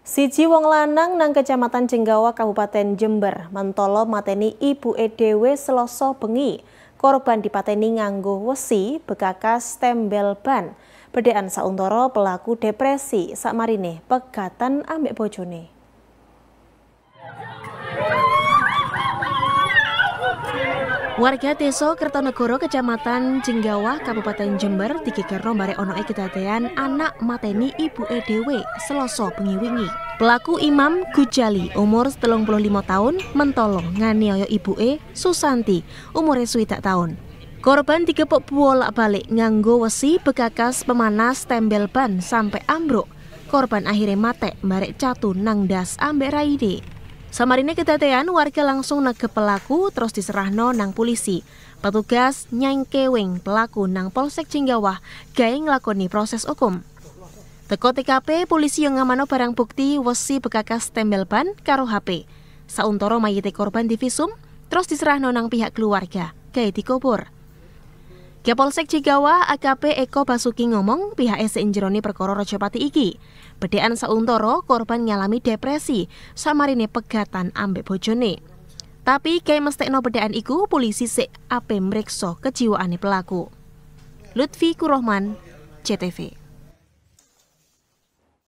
Siji wong lanang nang Kecamatan Jenggawa Kabupaten Jember mentolo mateni ibuke dhewe Selasa bengi. Korban dipateni nganggo wesi bekakas tembel ban. Bedhekan sauntara pelaku depresi sakmarine pegatan ambek bojone. Warga desa Kertonegoro Kecamatan Jenggawa Kabupaten Jember digegerno barek ono kedadean anak mateni ibuke dhewe Selasa bengi wingi. Pelaku Imam Gujali umur 35 tahun mentolo nganiaya ibuke Susanti umure 60 tahun. Korban digepuk bolak-balik nganggo wesi bekakas pemanas tembel ban sampai ambruk. Korban akhirnya mate barek catu nang das ambek raide. Samarine kedadean warga langsung nege pelaku terus diserahno nang polisi. Petugas nyangkewing pelaku nang Polsek Jenggawa gawe nglakoni proses hukum. Teko TKP polisi yang ngamano barang bukti wesi bekakas tembel ban karo HP. Sauntara mayite korban divisum terus diserahno nang pihak keluarga gawe dikubur. Kapolsek Jenggawa AKP Eko Basuki ngomong pihak seinjerone perkara Rajapati iki. Bedhekan sauntara korban ngalami depresi samarine pegatan ambek bojone. Tapi kae mestekno bedhekan iku polisi sik ape mriksa kejiwaane pelaku. Lutfi Kurohman, CTV.